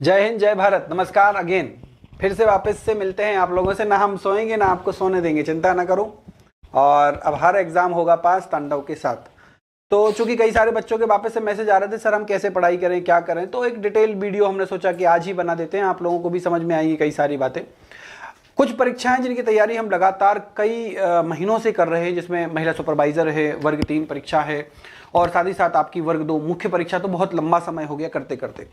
जय हिंद जय भारत। नमस्कार अगेन। फिर से वापस से मिलते हैं आप लोगों से। ना हम सोएंगे ना आपको सोने देंगे, चिंता ना करो। और अब हर एग्जाम होगा पास तांडव के साथ। तो चूंकि कई सारे बच्चों के वापस से मैसेज आ रहे थे, सर हम कैसे पढ़ाई करें, क्या करें, तो एक डिटेल वीडियो हमने सोचा कि आज ही बना देते हैं, आप लोगों को भी समझ में आएंगी कई सारी बातें। कुछ परीक्षाएं जिनकी तैयारी हम लगातार कई महीनों से कर रहे हैं, जिसमें महिला सुपरवाइजर है, वर्ग 3 परीक्षा है और साथ ही साथ आपकी वर्ग 2 मुख्य परीक्षा, तो बहुत लंबा समय हो गया करते करते।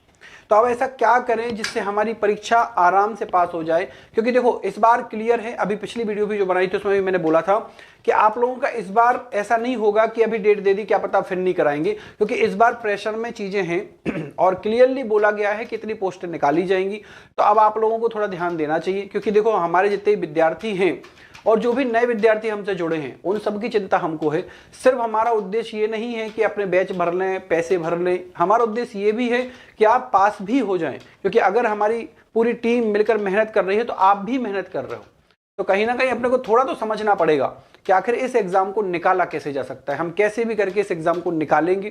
तो अब ऐसा क्या करें जिससे हमारी परीक्षा आराम से पास हो जाए, क्योंकि देखो इस बार क्लियर है। अभी पिछली वीडियो भी जो बनाई थी उसमें भी मैंने बोला था कि आप लोगों का इस बार ऐसा नहीं होगा कि अभी डेट दे दी क्या पता फिर नहीं कराएंगे, क्योंकि इस बार प्रेशर में चीजें हैं और क्लियरली बोला गया है कि इतनी पोस्टें निकाली जाएंगी। तो अब आप लोगों को थोड़ा ध्यान देना चाहिए, क्योंकि देखो हमारे जितने विद्यार्थी हैं और जो भी नए विद्यार्थी हमसे जुड़े हैं उन सबकी चिंता हमको है। सिर्फ हमारा उद्देश्य ये नहीं है कि अपने बैच भर लें, पैसे भर लें, हमारा उद्देश्य ये भी है कि आप पास भी हो जाएं, क्योंकि अगर हमारी पूरी टीम मिलकर मेहनत कर रही है तो आप भी मेहनत कर रहे हो। तो कहीं ना कहीं अपने को थोड़ा तो समझना पड़ेगा कि आखिर इस एग्जाम को निकाला कैसे जा सकता है, हम कैसे भी करके इस एग्जाम को निकालेंगे।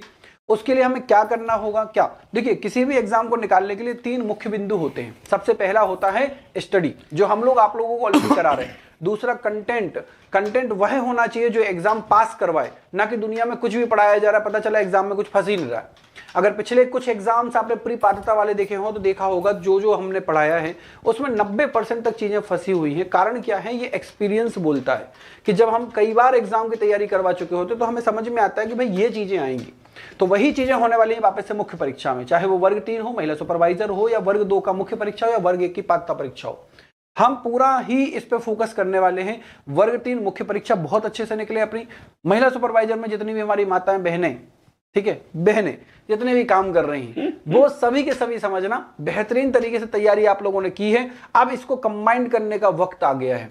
उसके लिए हमें क्या करना होगा, क्या देखिए, किसी भी एग्जाम को निकालने के लिए 3 मुख्य बिंदु होते हैं। सबसे पहला होता है स्टडी, जो हम लोग आप लोगों को ऑलरेडी करा रहे हैं। दूसरा कंटेंट, कंटेंट वह होना चाहिए जो एग्जाम पास करवाए, ना कि दुनिया में कुछ भी पढ़ाया जा रहा है, पता चला एग्जाम में कुछ फंस ही नहीं रहा है। अगर पिछले कुछ एग्जाम्स आपने प्री पात्रता वाले देखे हो तो देखा होगा जो जो हमने पढ़ाया है उसमें 90% तक चीजें फंसी हुई हैं। कारण क्या है, ये एक्सपीरियंस बोलता है कि जब हम कई बार एग्जाम की तैयारी करवा चुके होते तो हमें समझ में आता है कि भाई ये चीजें आएंगी। तो वही चीजें होने वाली हैं वापस से मुख्य परीक्षा में, चाहे वो वर्ग 3 हो, महिला सुपरवाइजर हो, या वर्ग 2 का मुख्य परीक्षा हो, या वर्ग 1 की पात्रता परीक्षा हो। हम पूरा ही इस पे फोकस करने वाले हैं। वर्ग 3 मुख्य परीक्षा बहुत अच्छे से निकले अपनी। महिला सुपरवाइजर में जितनी भी हमारी माताएं बहनें, ठीक है, बहनें जितने भी काम कर रही हैं वो सभी के सभी समझना बेहतरीन तरीके से तैयारी आप लोगों ने की है। अब इसको कंबाइन करने का वक्त आ गया है।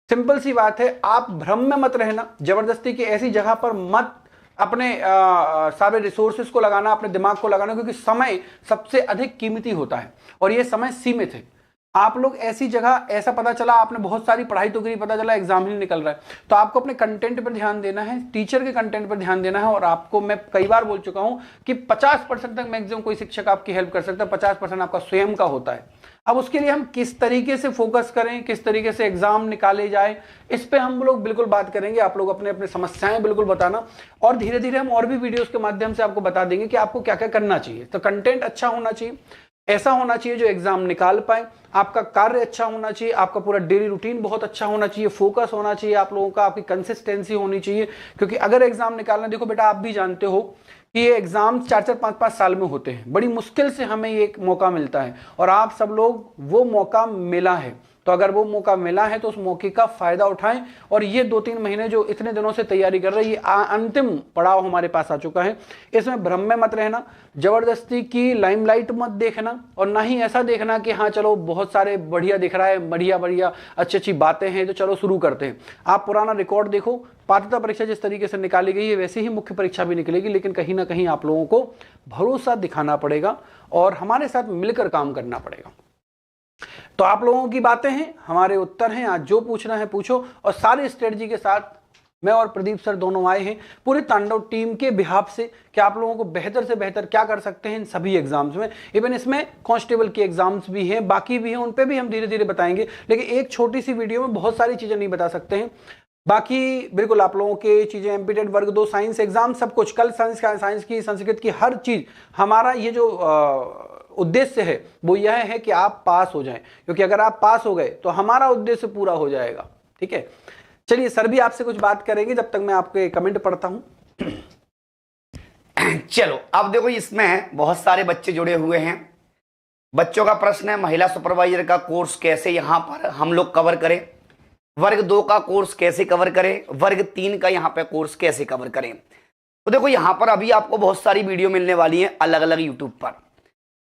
सिंपल सी बात है, आप भ्रम में मत रहना, जबरदस्ती की ऐसी जगह पर मत अपने सारे रिसोर्सेज को लगाना, अपने दिमाग को लगाना, क्योंकि समय सबसे अधिक कीमती होता है और ये समय सीमित है। आप लोग ऐसी जगह, ऐसा पता चला आपने बहुत सारी पढ़ाई तो करी, पता चला एग्जाम ही निकल रहा है, तो आपको अपने कंटेंट पर ध्यान देना है, टीचर के कंटेंट पर ध्यान देना है। और आपको मैं कई बार बोल चुका हूं कि 50% तक मैक्सिमम कोई शिक्षक आपकी हेल्प कर सकता है, 50% आपका स्वयं का होता है। अब उसके लिए हम किस तरीके से फोकस करें, किस तरीके से एग्जाम निकाले जाए, इस पे हम लोग बिल्कुल बात करेंगे। आप लोग अपने अपने समस्याएं बिल्कुल बताना और धीरे धीरे हम और भी वीडियोस के माध्यम से आपको बता देंगे कि आपको क्या क्या करना चाहिए। तो कंटेंट अच्छा होना चाहिए, ऐसा होना चाहिए जो एग्जाम निकाल पाए, आपका कार्य अच्छा होना चाहिए, आपका पूरा डेली रूटीन बहुत अच्छा होना चाहिए, फोकस होना चाहिए आप लोगों का, आपकी कंसिस्टेंसी होनी चाहिए। क्योंकि अगर एग्जाम निकालना, देखो बेटा आप भी जानते हो कि ये एग्जाम 4-4, 5-5 साल में होते हैं, बड़ी मुश्किल से हमें ये एक मौका मिलता है और आप सब लोग वो मौका मिला है। तो अगर वो मौका मिला है तो उस मौके का फायदा उठाएं। और ये 2-3 महीने जो इतने दिनों से तैयारी कर रहे हैं, ये अंतिम पड़ाव हमारे पास आ चुका है। इसमें भ्रम में मत रहना, जबरदस्ती की लाइमलाइट मत देखना, और ना ही ऐसा देखना कि हाँ चलो बहुत सारे बढ़िया दिख रहा है, बढ़िया बढ़िया अच्छी अच्छी बातें हैं तो चलो शुरू करते हैं। आप पुराना रिकॉर्ड देखो, पात्रता परीक्षा जिस तरीके से निकाली गई है वैसे ही मुख्य परीक्षा भी निकलेगी, लेकिन कहीं ना कहीं आप लोगों को भरोसा दिखाना पड़ेगा और हमारे साथ मिलकर काम करना पड़ेगा। तो आप लोगों की बातें हैं, हमारे उत्तर हैं, आज जो पूछना है पूछो। और सारी स्ट्रेटजी के साथ मैं और प्रदीप सर दोनों आए हैं पूरी तांडव टीम के बिहाफ से कि आप लोगों को बेहतर से बेहतर क्या कर सकते हैं इन सभी एग्जाम्स में। इवन इसमें कांस्टेबल के एग्जाम्स भी हैं, बाकी भी हैं, उन पे भी हम धीरे धीरे बताएंगे, लेकिन एक छोटी सी वीडियो में बहुत सारी चीजें नहीं बता सकते हैं। बाकी बिल्कुल आप लोगों के चीजें, एमपीटेड वर्ग 2 साइंस एग्जाम सब कुछ, कल साइंस की, संस्कृत की, हर चीज, हमारा ये जो उद्देश्य है वो यह है कि आप पास हो जाएं, क्योंकि अगर आप पास हो गए तो हमारा उद्देश्य पूरा हो जाएगा। ठीक है, चलिए सर भी आपसे कुछ बात करेंगे, जब तक मैं आपके कमेंट पढ़ता हूं। चलो अब देखो, इसमें बहुत सारे बच्चे जुड़े हुए हैं। बच्चों का प्रश्न है महिला सुपरवाइजर का कोर्स कैसे यहां पर हम लोग कवर करें, वर्ग 2 का कोर्स कैसे कवर करें, वर्ग 3 का यहां पे कोर्स कैसे कवर करें। तो देखो यहां पर अभी आपको बहुत सारी वीडियो मिलने वाली है अलग अलग यूट्यूब पर,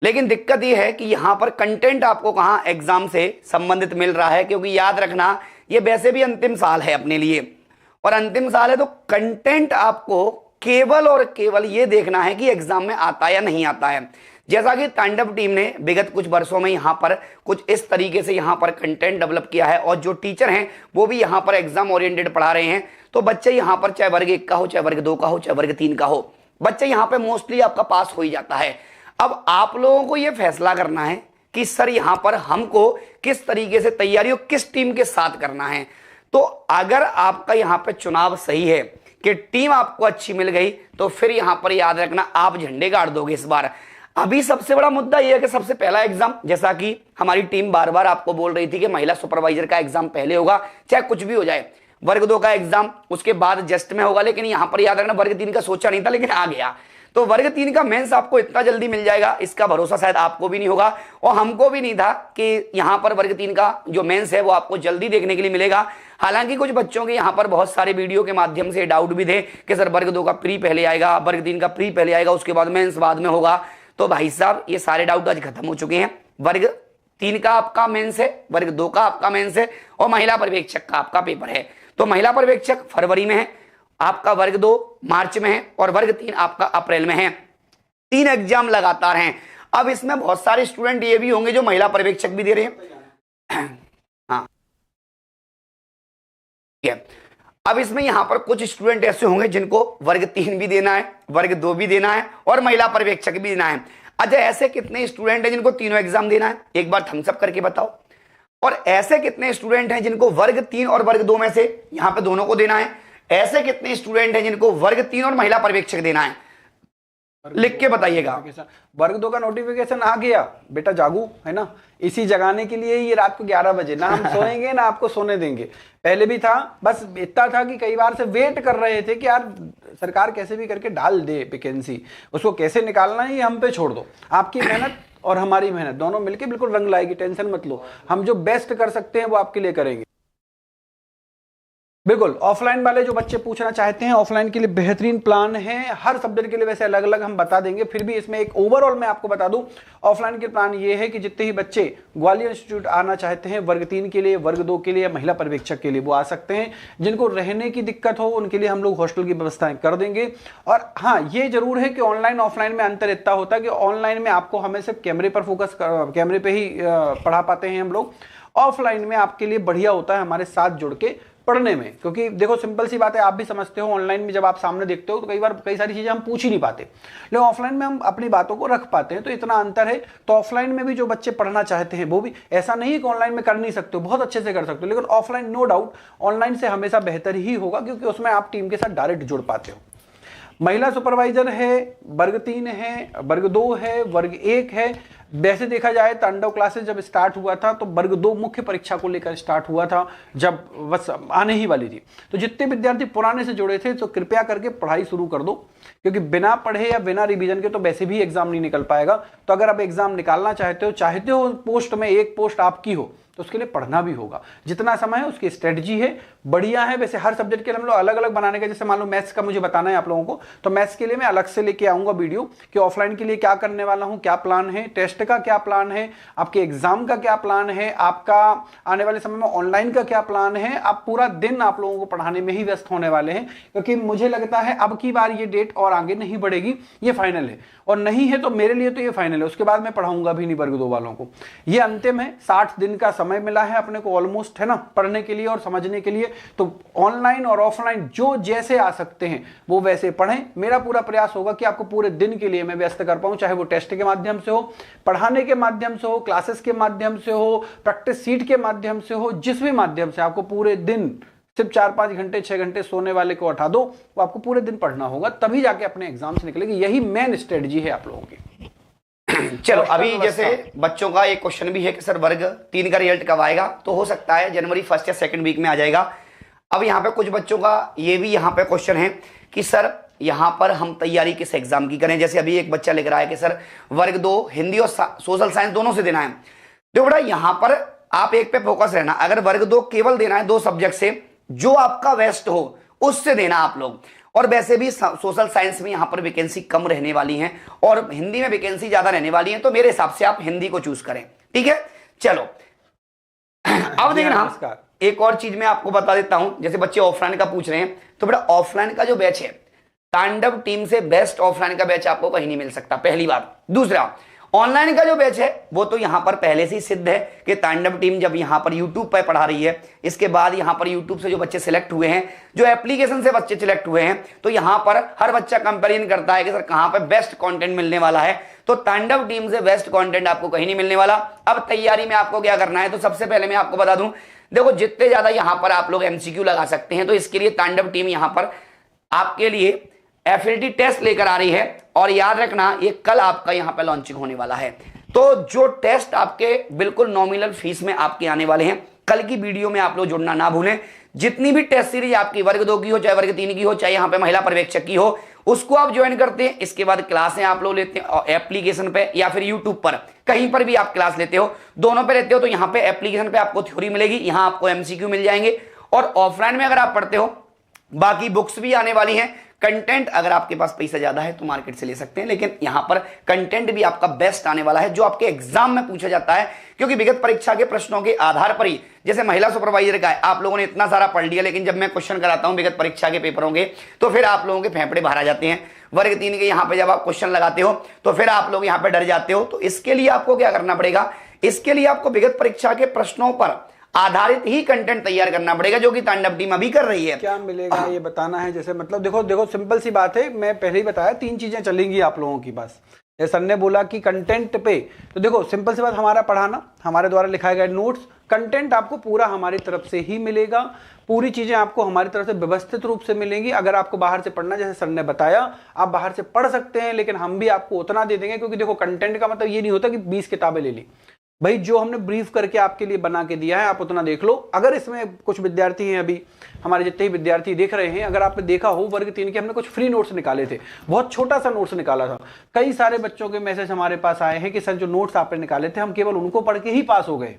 लेकिन दिक्कत यह है कि यहां पर कंटेंट आपको कहां एग्जाम से संबंधित मिल रहा है, क्योंकि याद रखना ये वैसे भी अंतिम साल है अपने लिए, और अंतिम साल है तो कंटेंट आपको केवल और केवल ये देखना है कि एग्जाम में आता है या नहीं आता है। जैसा कि तांडव टीम ने विगत कुछ वर्षों में यहाँ पर कुछ इस तरीके से यहाँ पर कंटेंट डेवलप किया है, और जो टीचर हैं वो भी यहाँ पर एग्जाम ओरिएंटेड पढ़ा रहे हैं, तो बच्चे यहाँ पर चाहे वर्ग 1 का हो, चाहे वर्ग 2 का हो, चाहे वर्ग 3 का हो, बच्चे यहाँ पे मोस्टली आपका पास हो ही जाता है। अब आप लोगों को यह फैसला करना है कि सर यहां पर हमको किस तरीके से तैयारी और किस टीम के साथ करना है। तो अगर आपका यहां पर चुनाव सही है कि टीम आपको अच्छी मिल गई, तो फिर यहां पर याद रखना आप झंडे गाड़ दोगे इस बार। अभी सबसे बड़ा मुद्दा यह है कि सबसे पहला एग्जाम, जैसा कि हमारी टीम बार बार आपको बोल रही थी कि महिला सुपरवाइजर का एग्जाम पहले होगा, चाहे कुछ भी हो जाए। वर्ग 2 का एग्जाम उसके बाद जस्ट में होगा, लेकिन यहां पर याद रखना वर्ग 3 का सोचा नहीं था लेकिन आ गया। तो वर्ग 3 का मेंस आपको इतना जल्दी मिल जाएगा, इसका भरोसा शायद आपको भी नहीं होगा और हमको भी नहीं था कि यहां पर वर्ग 3 का जो मेंस है वो आपको जल्दी देखने के लिए मिलेगा। हालांकि कुछ बच्चों के यहां पर बहुत सारे वीडियो के माध्यम से डाउट भी थे कि सर वर्ग 2 का प्री पहले आएगा, वर्ग 3 का प्री पहले आएगा, उसके बाद मेंस बाद में होगा। तो भाई साहब ये सारे डाउट आज खत्म हो चुके हैं। वर्ग 3 का आपका मेंस है, वर्ग 2 का आपका मेंस है और महिला पर्यवेक्षक का आपका पेपर है। तो महिला पर्यवेक्षक फरवरी में है, आपका वर्ग 2 मार्च में है और वर्ग 3 आपका अप्रैल में है। 3 एग्जाम लगातार हैं। अब इसमें बहुत सारे स्टूडेंट ये भी होंगे जो महिला पर्यवेक्षक भी दे रहे हैं। हाँ, अब इसमें यहां पर कुछ स्टूडेंट ऐसे होंगे जिनको वर्ग 3 भी देना है, वर्ग 2 भी देना है और महिला पर्यवेक्षक भी देना है। अच्छा, ऐसे कितने स्टूडेंट हैं जिनको तीनों एग्जाम देना है, एक बार थम्स अप करके बताओ। और ऐसे कितने स्टूडेंट हैं जिनको वर्ग 3 और वर्ग 2 में से यहां पे दोनों को देना है। ऐसे कितने स्टूडेंट हैं जिनको वर्ग 3 और महिला पर्यवेक्षक देना है, लिख के बताइएगा। वर्ग 2 का नोटिफिकेशन आ गया बेटा, जागू है ना, इसी जगाने के लिए ये रात को 11 बजे ना हम सोएंगे ना आपको सोने देंगे। पहले भी था, बस इतना था कि कई बार से वेट कर रहे थे कि यार सरकार कैसे भी करके डाल दे वैकेंसी, उसको कैसे निकालना है ये हम पे छोड़ दो। आपकी मेहनत और हमारी मेहनत दोनों मिलके बिल्कुल रंग लाएगी, टेंशन मत लो। हम जो बेस्ट कर सकते हैं वो आपके लिए करेंगे। बिल्कुल, ऑफलाइन वाले जो बच्चे पूछना चाहते हैं, ऑफलाइन के लिए बेहतरीन प्लान है। हर सब्जेक्ट के लिए वैसे अलग अलग हम बता देंगे, फिर भी इसमें एक ओवरऑल मैं आपको बता दूं। ऑफलाइन के प्लान ये है कि जितने ही बच्चे ग्वालियर इंस्टीट्यूट आना चाहते हैं वर्ग 3 के लिए, वर्ग 2 के लिए, महिला पर्यवेक्षक के लिए, वो आ सकते हैं। जिनको रहने की दिक्कत हो उनके लिए हम लोग हॉस्टल की व्यवस्थाएं कर देंगे। और हाँ, ये जरूर है कि ऑनलाइन ऑफलाइन में अंतर इतना होता है कि ऑनलाइन में आपको हमें सिर्फ कैमरे पर फोकस, कैमरे पर ही पढ़ा पाते हैं हम लोग। ऑफलाइन में आपके लिए बढ़िया होता है हमारे साथ जुड़ के पढ़ने में, क्योंकि देखो सिंपल सी बात है, आप भी समझते हो ऑनलाइन में जब आप सामने देखते हो तो कई बार कई सारी चीजें हम पूछ ही नहीं पाते, लेकिन ऑफलाइन में हम अपनी बातों को रख पाते हैं। तो इतना अंतर है। तो ऑफलाइन में भी जो बच्चे पढ़ना चाहते हैं वो भी, ऐसा नहीं है कि ऑनलाइन में कर नहीं सकते हो, बहुत अच्छे से कर सकते हो, लेकिन ऑफलाइन नो डाउट ऑनलाइन से हमेशा बेहतर ही होगा, क्योंकि उसमें आप टीम के साथ डायरेक्ट जुड़ पाते हो। महिला सुपरवाइजर है, वर्ग 3 है, वर्ग 2 है, वर्ग 1 है। वैसे देखा जाए तांडव क्लासेस जब स्टार्ट हुआ था तो वर्ग 2 मुख्य परीक्षा को लेकर स्टार्ट हुआ था, जब बस आने ही वाली थी। तो जितने विद्यार्थी पुराने से जुड़े थे तो कृपया करके पढ़ाई शुरू कर दो, क्योंकि बिना पढ़े या बिना रिवीजन के तो वैसे भी एग्जाम नहीं निकल पाएगा। तो अगर आप एग्जाम निकालना चाहते हो पोस्ट में एक पोस्ट आपकी हो, तो उसके लिए पढ़ना भी होगा। जितना समय है उसकी स्ट्रेटजी है, बढ़िया है। वैसे हर सब्जेक्ट के लिए हम लोग अलग अलग बनाने का, जैसे मान लो मैथ्स का मुझे बताना है आप लोगों को, तो मैथ्स के लिए मैं अलग से लेके आऊंगा वीडियो कि ऑफलाइन के लिए क्या करने वाला हूं, क्या प्लान है, टेस्ट का क्या प्लान है, आपके एग्जाम का क्या प्लान है, आपका आने वाले समय में ऑनलाइन का क्या प्लान है। आप पूरा दिन आप लोगों को पढ़ाने में ही व्यस्त होने वाले हैं, क्योंकि मुझे लगता है अब की बार ये डेट और आगे नहीं बढ़ेगी, ये फाइनल है। और नहीं है तो मेरे लिए तो ये फाइनल है, उसके बाद मैं पढ़ाऊंगा भी नहीं वर्ग 2 वालों को। ये अंतिम है, 60 दिन का समय मिला है अपने को ऑलमोस्ट, है ना, पढ़ने के लिए और समझने के लिए। तो ऑनलाइन और ऑफलाइन जो जैसे आ सकते हैं वो वैसे पढ़ें। मेरा पूरा प्रयास होगा कि आपको पूरे दिन के लिए मैं व्यस्त कर पाऊं, चाहे वो टेस्ट के माध्यम से हो, पढ़ाने के माध्यम से हो, क्लासेस के माध्यम से हो, प्रैक्टिस सीट के माध्यम से हो, जिस भी माध्यम से आपको पूरे दिन सिर्फ 4-5 घंटे 6 घंटे सोने वाले को हटा दो, वो आपको पूरे दिन पढ़ना होगा, तभी जाके अपने एग्जाम से निकलेगी। यही मेन स्ट्रेटजी है आप लोगों की। चलो, अभी जैसे बच्चों का एक क्वेश्चन भी है कि सर वर्ग 3 का रिजल्ट कब आएगा, तो हो सकता है जनवरी 1 या 2 वीक में आ जाएगा। अब यहाँ पे कुछ बच्चों का ये भी यहाँ पे क्वेश्चन है कि सर यहाँ पर हम तैयारी किस एग्जाम की करें। जैसे अभी एक बच्चा लिख रहा है कि सर वर्ग 2 हिंदी और सोशल साइंस दोनों से देना है। देखो बेटा, यहाँ पर आप एक पे फोकस रहना। अगर वर्ग 2 केवल देना है 2 सब्जेक्ट से, जो आपका बेस्ट हो उससे देना आप लोग। और वैसे भी सोशल साइंस में यहां पर वैकेंसी कम रहने वाली है और हिंदी में वैकेंसी ज्यादा रहने वाली है, तो मेरे हिसाब से आप हिंदी को चूज करें। ठीक है, चलो अब देखना, हम एक और चीज मैं आपको बता देता हूं। जैसे बच्चे ऑफलाइन का पूछ रहे हैं, तो बेटा ऑफलाइन का जो बैच है, तांडव टीम से बेस्ट ऑफलाइन का बैच आपको कहीं नहीं मिल सकता, पहली बात। दूसरा, ऑनलाइन का जो बैच है वो तो यहां पर पहले से ही सिद्ध है कि तांडव टीम जब यहां पर यूट्यूब पर पढ़ा रही है, इसके बाद यहां पर यूट्यूब से जो बच्चे सिलेक्ट हुए हैं, जो एप्लीकेशन से बच्चे सिलेक्ट हुए हैं, तो यहां पर हर बच्चा कंपेरिजन करता है कि सर कहां पर बेस्ट कंटेंट मिलने वाला है। तो तांडव टीम से बेस्ट कंटेंट आपको कहीं नहीं मिलने वाला। अब तैयारी में आपको क्या करना है, तो सबसे पहले मैं आपको बता दूं, देखो जितने ज्यादा यहां पर आप लोग एमसीक्यू लगा सकते हैं, तो इसके लिए तांडव टीम यहां पर आपके लिए एफएलटी टेस्ट लेकर आ रही है। और याद रखना ये कल आपका यहां पर लॉन्चिंग होने वाला है। तो जो टेस्ट आपके बिल्कुल नॉमिनल फीस में आपके आने वाले हैं, कल की वीडियो में आप लोग जुड़ना ना भूलें। जितनी भी टेस्ट सीरीज आपकी वर्ग 2 की हो, चाहे वर्ग 3 की हो, चाहे यहाँ पे महिला पर्यवेक्षक की हो, उसको आप ज्वाइन करते हैं। इसके बाद क्लासें आप लोग लेते हैं एप्लीकेशन पे या फिर यूट्यूब पर, कहीं पर भी आप क्लास लेते हो, दोनों पे रहते हो, तो यहाँ पे एप्लीकेशन पे आपको थ्योरी मिलेगी, यहाँ आपको एमसीक्यू मिल जाएंगे। और ऑफलाइन में अगर आप पढ़ते हो, बाकी बुक्स भी आने वाली हैं। कंटेंट अगर आपके पास पैसा ज्यादा है तो मार्केट से ले सकते हैं, लेकिन यहां पर कंटेंट भी आपका बेस्ट आने वाला है जो आपके एग्जाम में पूछा जाता है। क्योंकि विगत परीक्षा के प्रश्नों के आधार पर ही, जैसे महिला सुपरवाइजर का है, आप लोगों ने इतना सारा पढ़ लिया, लेकिन जब मैं क्वेश्चन कराता हूं विगत परीक्षा के पेपरों के, तो फिर आप लोगों के फेफड़े बाहर आ जाते हैं। वर्ग 3 के यहां पर जब आप क्वेश्चन लगाते हो तो फिर आप लोग यहां पर डर जाते हो। तो इसके लिए आपको क्या करना पड़ेगा, इसके लिए आपको विगत परीक्षा के प्रश्नों पर आधारित ही कंटेंट तैयार करना पड़ेगा, जो कि तांडव टीम अभी कर रही है। क्या मिलेगा ये बताना है। जैसे मतलब देखो सिंपल सी बात है, मैं पहले ही बताया 3 चीजें चलेंगी आप लोगों की पास। जैसे सर ने बोला कि कंटेंट पे, तो देखो सिंपल सी बात, हमारा पढ़ाना, हमारे द्वारा लिखाए गए नोट्स, कंटेंट आपको पूरा हमारी तरफ से ही मिलेगा। पूरी चीजें आपको हमारी तरफ से व्यवस्थित रूप से मिलेंगी। अगर आपको बाहर से पढ़ना, जैसे सर ने बताया, आप बाहर से पढ़ सकते हैं, लेकिन हम भी आपको उतना दे देंगे। क्योंकि देखो कंटेंट का मतलब ये नहीं होता कि 20 किताबें ले ली भाई, जो हमने ब्रीफ करके आपके लिए बना के दिया है आप उतना देख लो। अगर इसमें कुछ विद्यार्थी हैं, अभी हमारे जितने ही विद्यार्थी देख रहे हैं, अगर आपने देखा हो वर्ग 3 के हमने कुछ फ्री नोट्स निकाले थे, बहुत छोटा सा नोट्स निकाला था। कई सारे बच्चों के मैसेज हमारे पास आए हैं कि सर जो नोट्स आपने निकाले थे हम केवल उनको पढ़ के ही पास हो गए।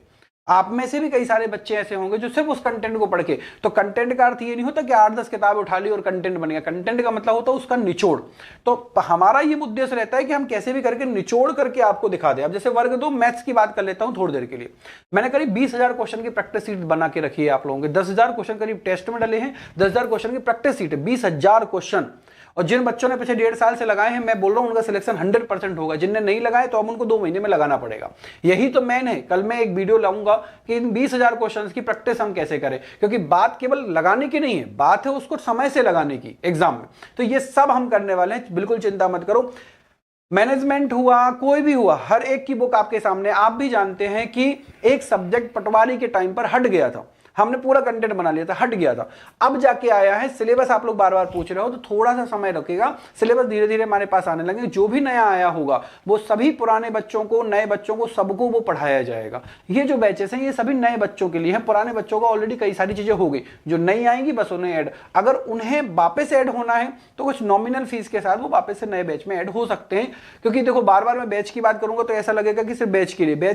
आप में से भी कई सारे बच्चे ऐसे होंगे जो सिर्फ उस कंटेंट को पढ़ के, तो कंटेंट का अर्थ ये नहीं होता कि 8-10 किताबें उठा ली और कंटेंट बन गया। कंटेंट का मतलब होता है उसका निचोड़। तो हमारा ये उद्देश्य रहता है कि हम कैसे भी करके निचोड़ करके आपको दिखा दें। अब जैसे वर्ग 2 मैथ्स की बात कर लेता हूं थोड़ी देर के लिए। मैंने करीब 20,000 क्वेश्चन की प्रैक्टिस सीट बना के रखी है आप लोगों के। 10,000 क्वेश्चन करीब टेस्ट में डले हैं, 10,000 क्वेश्चन की प्रैक्टिस सीट है, 20,000 क्वेश्चन। और जिन बच्चों ने पिछले 1.5 साल से लगाए हैं, मैं बोल रहा हूं उनका सिलेक्शन 100% होगा। जिनने नहीं लगाए तो अब उनको 2 महीने में लगाना पड़ेगा। यही तो मैन है। कल मैं एक वीडियो लाऊंगा कि इन 20,000 क्वेश्चंस की प्रैक्टिस हम कैसे करें, क्योंकि बात केवल लगाने की नहीं है, बात है उसको समय से लगाने की एग्जाम में। तो ये सब हम करने वाले हैं, बिल्कुल चिंता मत करो। मैनेजमेंट हुआ, कोई भी हुआ, हर एक की बुक आपके सामने। आप भी जानते हैं कि एक सब्जेक्ट पटवारी के टाइम पर हट गया था, हमने पूरा कंटेंट बना लिया था, हट गया था, अब जाके आया है सिलेबस। आप लोग बार बार पूछ रहे हो तो थोड़ा सा समय लगेगा, सिलेबस धीरे धीरे हमारे पास आने लगेगा। जो भी नया आया होगा वो सभी पुराने बच्चों को, नए बच्चों को, सबको वो पढ़ाया जाएगा। ये जो बैचेस हैं ये सभी नए बच्चों के लिए हैं। पुराने बच्चों को ऑलरेडी कई सारी चीजें हो गई, जो नई आएंगी बस उन्हें ऐड, अगर उन्हें वापस ऐड होना है तो कुछ नॉमिनल फीस के साथ वो वापस से नए बैच में ऐड हो सकते हैं। क्योंकि देखो बार बार मैं बैच की बात करूंगा तो ऐसा लगेगा कि सिर्फ बैच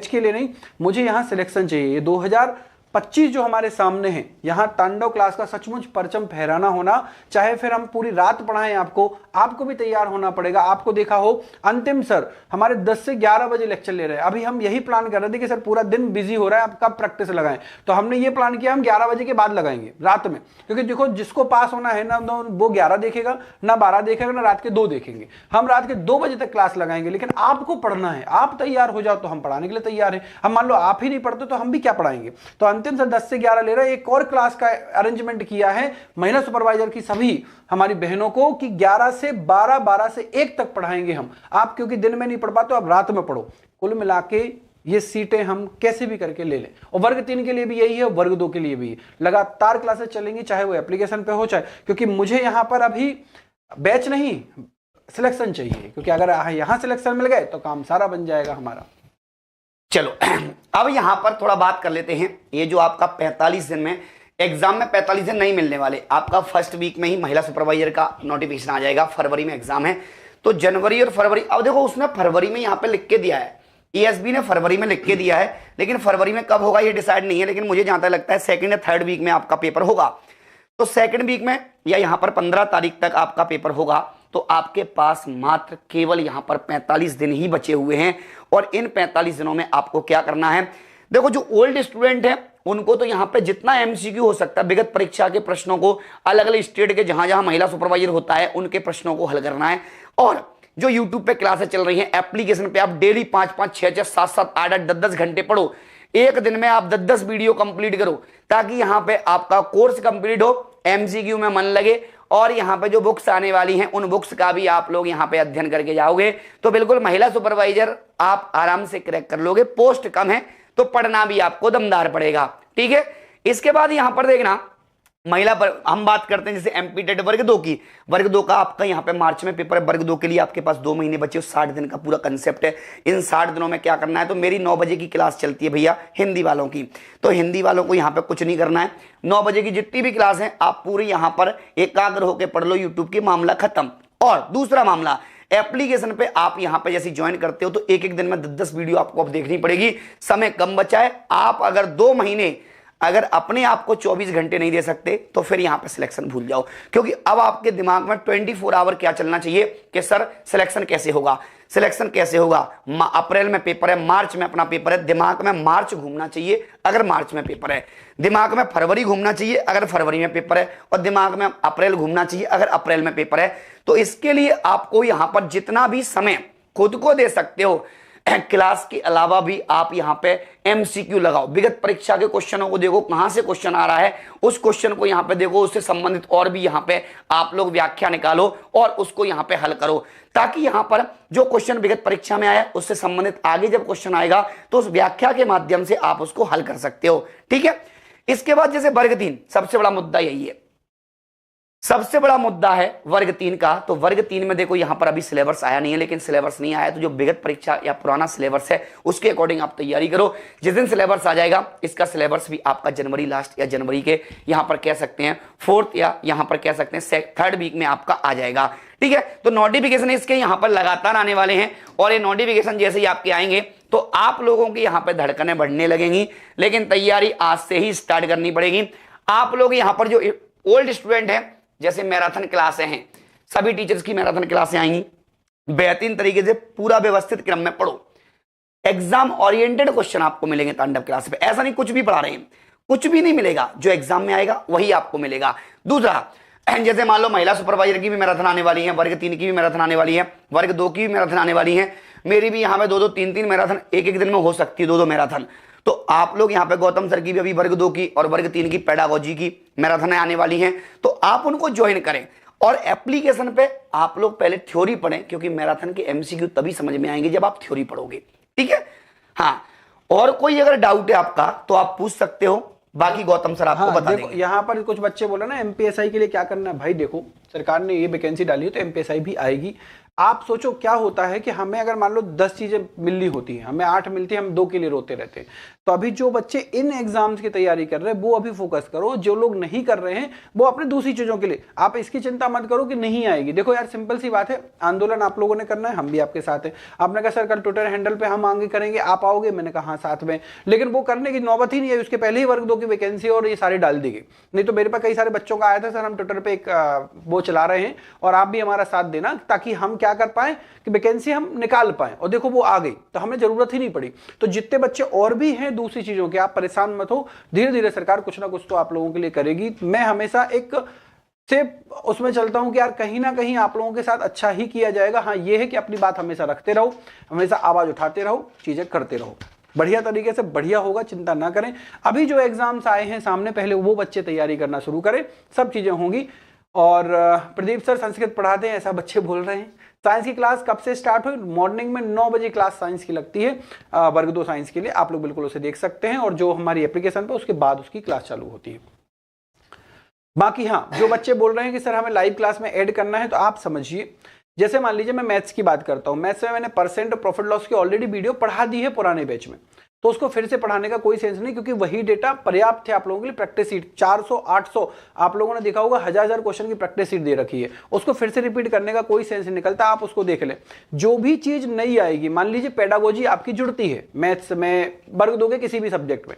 के लिए नहीं, मुझे यहाँ सिलेक्शन चाहिए। ये 2025 जो हमारे सामने है, यहां तांडव क्लास का सचमुच परचम फहराना होना। चाहे फिर हम पूरी रात पढ़ाएं आपको भी तैयार होना पड़ेगा। आपको देखा हो अंतिम सर हमारे 10 से 11 बजे लेक्चर ले रहे हैं। अभी हम यही प्लान कर रहे थे कि सर पूरा दिन बिजी हो रहा है, आप कब प्रैक्टिस लगाएं, तो हमने ये प्लान किया हम 11 बजे के बाद लगाएंगे रात में। क्योंकि देखो जिसको पास होना है ना वो 11 देखेगा, ना 12 देखेगा, ना रात के 2 देखेंगे। हम रात के 2 बजे तक क्लास लगाएंगे, लेकिन आपको पढ़ना है, आप तैयार हो जाओ तो हम पढ़ाने के लिए तैयार है। हम मान लो आप ही नहीं पढ़ते तो हम भी क्या पढ़ाएंगे। तो अंतिम सर 10 से 11 ले रहे हैं। एक और क्लास का अरेंजमेंट किया है महिला सुपरवाइजर की सभी हमारी बहनों को कि 11 से 12, 12 से 1 तक पढ़ाएंगे हम। आप क्योंकि दिन में नहीं पढ़ पाते, आप रात में पढ़ो। कुल मिला के ये सीटें हम कैसे भी करके ले लें। और वर्ग 3 के लिए भी यही है, वर्ग 2 के लिए भी लगातार क्लासेस चलेंगी, चाहे वो एप्लीकेशन पे हो, चाहे, क्योंकि मुझे यहां पर अभी बैच नहीं सिलेक्शन चाहिए। क्योंकि अगर यहां सिलेक्शन मिल गए तो काम सारा बन जाएगा हमारा। चलो अब यहां पर थोड़ा बात कर लेते हैं। ये जो आपका 45 दिन में एग्जाम में 45 दिन नहीं मिलने वाले, आपका फर्स्ट वीक में ही महिला सुपरवाइजर का नोटिफिकेशन आ जाएगा। फरवरी में एग्जाम है, तो जनवरी और फरवरी, अब देखो उसने फरवरी में यहां पे लिख के दिया है, ईएसबी ने फरवरी में लिख के दिया है, लेकिन फरवरी में कब होगा ये डिसाइड नहीं है। लेकिन मुझे जहां तक लगता है 2nd या 3rd वीक में आपका पेपर होगा। तो 2nd वीक में या यहां पर 15 तारीख तक आपका पेपर होगा। तो आपके पास मात्र केवल यहां पर 45 दिन ही बचे हुए हैं। और इन 45 दिनों में आपको क्या करना है, देखो जो ओल्ड स्टूडेंट हैं उनको तो यहां पे जितना एमसीक्यू हो सकता है, विगत परीक्षा के प्रश्नों को, अलग अलग स्टेट के जहां जहां महिला सुपरवाइजर होता है उनके प्रश्नों को हल करना है। और जो यूट्यूब पे क्लासेस चल रही हैं, एप्लीकेशन पे आप डेली 5-5, 6-6, 7-7, 8-8, 10-10 घंटे पढ़ो। एक दिन में आप 10-10 वीडियो कंप्लीट करो, ताकि यहां पे आपका कोर्स कंप्लीट हो, एमसीक्यू में मन लगे और यहाँ पे जो बुक्स आने वाली हैं उन बुक्स का भी आप लोग यहाँ पे अध्ययन करके जाओगे तो बिल्कुल महिला सुपरवाइजर आप आराम से क्रैक कर लोगे। पोस्ट कम है तो पढ़ना भी आपको दमदार पड़ेगा, ठीक है। इसके बाद यहाँ पर देखना महिला पर हम बात करते हैं जैसे एमपी टेट वर्ग 2 की। वर्ग 2 का आपका यहाँ पे मार्च में पेपर है। वर्ग 2 के लिए आपके पास 2 महीने बचे, 60 दिन का पूरा कंसेप्ट है। इन 60 दिनों में क्या करना है, तो मेरी 9 बजे की क्लास चलती है भैया हिंदी वालों की, तो हिंदी वालों को यहाँ पे कुछ नहीं करना है। 9 बजे की जितनी भी क्लास है आप पूरी यहाँ पर एकाग्र होकर पढ़ लो, यूट्यूब की मामला खत्म। और दूसरा मामला, एप्लीकेशन पे आप यहां पे जैसे ज्वाइन करते हो तो एक एक दिन में 10-10 वीडियो आपको अब देखनी पड़ेगी। समय कम बचा है। आप अगर 2 महीने अगर अपने आप को 24 घंटे नहीं दे सकते तो फिर यहां पे सिलेक्शन भूल जाओ, क्योंकि अब आपके दिमाग में 24 आवर क्या चलना चाहिए कि सर सिलेक्शन कैसे होगा, सिलेक्शन कैसे होगा। अप्रैल में पेपर है, मार्च में अपना पेपर है, दिमाग में मार्च घूमना चाहिए अगर मार्च में पेपर है, दिमाग में फरवरी घूमना चाहिए अगर फरवरी में पेपर है, और दिमाग में अप्रैल घूमना चाहिए अगर अप्रैल में पेपर है। तो इसके लिए आपको यहां पर जितना भी समय खुद को दे सकते हो, क्लास के अलावा भी आप यहां पे एमसीक्यू लगाओ। विगत परीक्षा के क्वेश्चनों को देखो, कहां से क्वेश्चन आ रहा है उस क्वेश्चन को यहां पे देखो, उससे संबंधित और भी यहां पे आप लोग व्याख्या निकालो और उसको यहां पे हल करो, ताकि यहां पर जो क्वेश्चन विगत परीक्षा में आया उससे संबंधित आगे जब क्वेश्चन आएगा तो उस व्याख्या के माध्यम से आप उसको हल कर सकते हो, ठीक है। इसके बाद जैसे वर्ग 3, सबसे बड़ा मुद्दा यही है, सबसे बड़ा मुद्दा है वर्ग 3 का। तो वर्ग 3 में देखो यहां पर अभी सिलेबस आया नहीं है, लेकिन सिलेबस नहीं आया तो जो विगत परीक्षा या पुराना सिलेबस है उसके अकॉर्डिंग आप तैयारी करो। जिस दिन सिलेबस आ जाएगा इसका सिलेबस भी आपका जनवरी लास्ट या जनवरी के यहां पर कह सकते हैं 4th या यहां पर कह सकते हैं 3rd वीक में आपका आ जाएगा, ठीक है। तो नोटिफिकेशन इसके यहां पर लगातार आने वाले हैं और ये नोटिफिकेशन जैसे ही आपके आएंगे तो आप लोगों की यहां पर धड़कनें बढ़ने लगेंगी, लेकिन तैयारी आज से ही स्टार्ट करनी पड़ेगी। आप लोग यहां पर जो ओल्ड स्टूडेंट हैं, जैसे मैराथन क्लासें हैं, सभी टीचर्स की मैराथन क्लासें आएंगी, बेहतरीन तरीके से पूरा व्यवस्थित क्रम में पढ़ो। एग्जाम ओरिएंटेड क्वेश्चन आपको मिलेंगे तांडव क्लास पे, ऐसा नहीं कुछ भी पढ़ा रहे हैं, कुछ भी नहीं मिलेगा, जो एग्जाम में आएगा वही आपको मिलेगा। दूसरा, जैसे मान लो महिला सुपरवाइजर की भी मैराथन आने वाली है, वर्ग 3 की भी मैराथन आने वाली है, वर्ग 2 की भी मैराथन आने वाली है, मेरी भी यहां पे 2-2, 3-3 मैराथन एक एक दिन में हो सकती है, 2-2 मैराथन। तो आप लोग यहाँ पे गौतम सर की भी अभी वर्ग 2 की और वर्ग 3 की पेडागोजी की मैराथन आने वाली हैं, तो आप उनको ज्वाइन करें। और एप्लीकेशन पे आप लोग पहले थ्योरी पढ़ें, क्योंकि मैराथन के एमसीक्यू तभी समझ में आएंगे जब आप थ्योरी पढ़ोगे, ठीक है। हाँ, और कोई अगर डाउट है आपका तो आप पूछ सकते हो, बाकी गौतम सर आपको बता देंगे। यहाँ पर कुछ बच्चे बोले ना एमपीएसआई के लिए क्या करना है, भाई देखो सरकार ने ये वैकेंसी डाली है तो एमपीएसआई भी आएगी। आप सोचो क्या होता है कि हमें अगर मान लो 10 चीजें मिलनी होती हैं, हमें 8 मिलती है, हम 2 के लिए रोते रहते हैं। तो अभी जो बच्चे इन एग्जाम्स की तैयारी कर रहे हैं वो अभी फोकस करो, जो लोग नहीं कर रहे हैं वो अपने दूसरी चीजों के लिए, आप इसकी चिंता मत करो कि नहीं आएगी। देखो यार सिंपल सी बात है, आंदोलन आप लोगों ने करना है, हम भी आपके साथ हैं। आपने कहा सर कल ट्विटर हैंडल पे हम आगे करेंगे, आप आओगे, मैंने कहा हाँ साथ में, लेकिन वो करने की नौबत ही नहीं है, उसके पहले ही वर्ग 2 की वैकेंसी और ये सारे डाल दी गई। नहीं तो मेरे पास कई सारे बच्चों का आया था सर हम ट्विटर पे एक वो चला रहे हैं और आप भी हमारा साथ देना, ताकि हम क्या कर पाए कि वैकेंसी हम निकाल पाए, और देखो वो आ गई तो हमें जरूरत ही नहीं पड़ी। तो जितने बच्चे और भी हैं दूसरी चीजों के, आप परेशान मत हो, धीरे धीरे सरकार कुछ ना कुछ तो आप लोगों के लिए करेगी। मैं हमेशा एक से उसमें चलता हूं कि यार कहीं ना कहीं आप लोगों के साथ अच्छा ही किया जाएगा। हाँ ये है कि अपनी बात हमेशा रखते रहो, हमेशा आवाज उठाते रहो, चीजें करते रहो, बढ़िया तरीके से बढ़िया होगा, चिंता ना करें। अभी जो एग्जाम्स आए हैं सामने, पहले वो बच्चे तैयारी करना शुरू करें, सब चीजें होंगी। और प्रदीप सर संस्कृत पढ़ाते हैं ऐसा बच्चे बोल रहे हैं। साइंस की क्लास कब से स्टार्ट हुई? मॉर्निंग में 9 बजे क्लास साइंस की लगती है, वर्ग 2 साइंस के लिए, आप लोग बिल्कुल उसे देख सकते हैं। और जो हमारी एप्लीकेशन पे उसके बाद उसकी क्लास चालू होती है। बाकी हाँ, जो बच्चे बोल रहे हैं कि सर हमें लाइव क्लास में ऐड करना है, तो आप समझिए, जैसे मान लीजिए मैं मैथ्स की बात करता हूं, मैथ्स में मैंने परसेंट प्रॉफिट लॉस की ऑलरेडी वीडियो पढ़ा दी है पुराने बैच में, तो उसको फिर से पढ़ाने का कोई सेंस नहीं, क्योंकि वही डेटा पर्याप्त है आप लोगों के लिए। प्रैक्टिस सीट 400 800 आप लोगों ने देखा होगा, 1000 क्वेश्चन की प्रैक्टिस सीट दे रखी है, उसको फिर से रिपीट करने का कोई सेंस नहीं निकलता। आप उसको देख लें, जो भी चीज नई आएगी, मान लीजिए पेडागोजी आपकी जुड़ती है मैथ्स में, वर्ग 2 के किसी भी सब्जेक्ट में,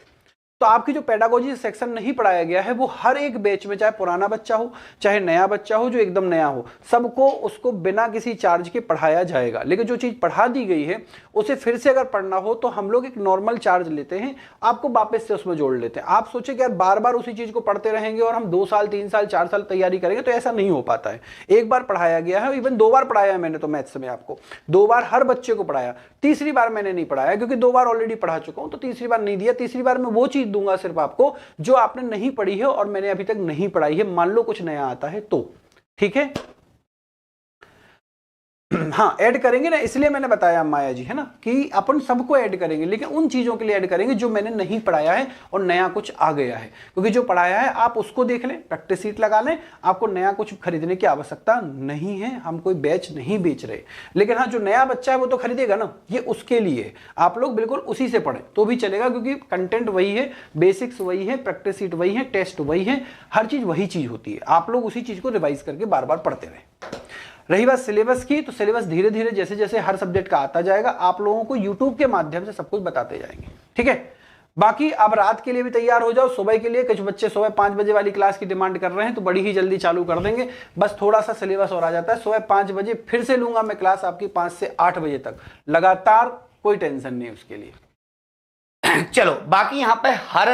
तो आपकी जो पेडागोजी सेक्शन नहीं पढ़ाया गया है वो हर एक बैच में, चाहे पुराना बच्चा हो चाहे नया बच्चा हो, जो एकदम नया हो, सबको उसको बिना किसी चार्ज के पढ़ाया जाएगा। लेकिन जो चीज पढ़ा दी गई है उसे फिर से अगर पढ़ना हो तो हम लोग एक नॉर्मल चार्ज लेते हैं, आपको वापस से उसमें जोड़ लेते हैं। आप सोचे कि यार बार बार उसी चीज को पढ़ते रहेंगे और हम 2 साल 3 साल 4 साल तैयारी करेंगे, तो ऐसा नहीं हो पाता है। एक बार पढ़ाया गया है, इवन 2 बार पढ़ाया है मैंने तो मैथ्स में, आपको 2 बार हर बच्चे को पढ़ाया, तीसरी बार मैंने नहीं पढ़ाया, क्योंकि 2 बार ऑलरेडी पढ़ा चुका हूं, तो तीसरी बार नहीं दिया। तीसरी बार मैं वो चीज दूंगा सिर्फ आपको जो आपने नहीं पढ़ी है और मैंने अभी तक नहीं पढ़ाई है। मान लो कुछ नया आता है तो ठीक है। हाँ, ऐड करेंगे ना, इसलिए मैंने बताया माया जी, है ना, कि अपन सबको ऐड करेंगे, लेकिन उन चीजों के लिए ऐड करेंगे जो मैंने नहीं पढ़ाया है और नया कुछ आ गया है। क्योंकि जो पढ़ाया है आप उसको देख लें, प्रैक्टिस शीट लगा लें, आपको नया कुछ खरीदने की आवश्यकता नहीं है। हम कोई बैच नहीं बेच रहे, लेकिन हाँ, जो नया बच्चा है वो तो खरीदेगा ना, ये उसके लिए आप लोग बिल्कुल उसी से पढ़ें तो भी चलेगा, क्योंकि कंटेंट वही है, बेसिक्स वही है, प्रैक्टिस शीट वही है, टेस्ट वही है, हर चीज वही चीज होती है। आप लोग उसी चीज को रिवाइज करके बार बार पढ़ते रहें। रही बात सिलेबस की, तो सिलेबस धीरे धीरे जैसे जैसे हर सब्जेक्ट का आता जाएगा आप लोगों को यूट्यूब के माध्यम से सब कुछ बताते जाएंगे, ठीक है। बाकी अब रात के लिए भी तैयार हो जाओ, सुबह के लिए कुछ बच्चे सुबह 5 बजे वाली क्लास की डिमांड कर रहे हैं, तो बड़ी ही जल्दी चालू कर देंगे। बस थोड़ा सा सिलेबस और आ जाता है, सुबह 5 बजे फिर से लूंगा मैं क्लास आपकी 5 से 8 बजे तक लगातार, कोई टेंशन नहीं उसके लिए। चलो, बाकी यहाँ पे हर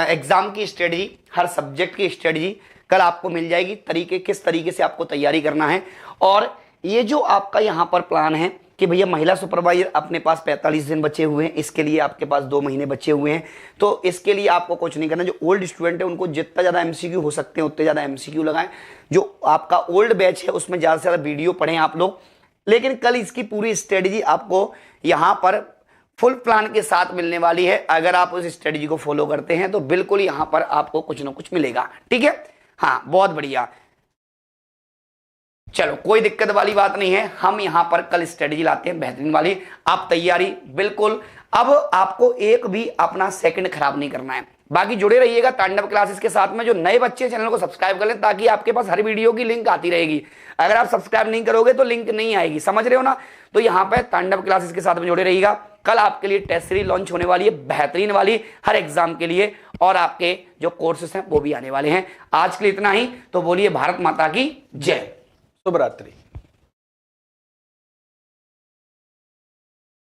एग्जाम की स्ट्रेटजी, हर सब्जेक्ट की स्ट्रेटजी कल आपको मिल जाएगी, तरीके किस तरीके से आपको तैयारी करना है। और ये जो आपका यहाँ पर प्लान है कि भैया महिला सुपरवाइजर अपने पास 45 दिन बचे हुए हैं, इसके लिए आपके पास 2 महीने बचे हुए हैं, तो इसके लिए आपको कुछ नहीं करना। जो ओल्ड स्टूडेंट है उनको जितना ज़्यादा एमसीक्यू हो सकते हैं उतने ज़्यादा एमसीक्यू लगाएं। जो आपका ओल्ड बैच है उसमें ज़्यादा से ज़्यादा वीडियो पढ़ें आप लोग। लेकिन कल इसकी पूरी स्ट्रेटजी आपको यहाँ पर फुल प्लान के साथ मिलने वाली है। अगर आप उस स्ट्रेटजी को फॉलो करते हैं तो बिल्कुल यहाँ पर आपको कुछ ना कुछ मिलेगा, ठीक है। हाँ, बहुत बढ़िया। चलो, कोई दिक्कत वाली बात नहीं है, हम यहां पर कल स्ट्रेटजी लाते हैं बेहतरीन वाली। आप तैयारी बिल्कुल, अब आपको एक भी अपना सेकंड खराब नहीं करना है। बाकी जुड़े रहिएगा तांडव क्लासेस के साथ में। जो नए बच्चे चैनल को सब्सक्राइब कर लें ताकि आपके पास हर वीडियो की लिंक आती रहेगी। अगर आप सब्सक्राइब नहीं करोगे तो लिंक नहीं आएगी, समझ रहे हो ना। तो यहाँ पे तांडव क्लासेस के साथ में जुड़े रहिएगा। कल आपके लिए टेस्ट सीरीज लॉन्च होने वाली है बेहतरीन वाली, हर एग्जाम के लिए, और आपके जो कोर्सेस हैं वो भी आने वाले हैं। आज के लिए इतना ही, तो बोलिए भारत माता की जय। शुभ रात्रि।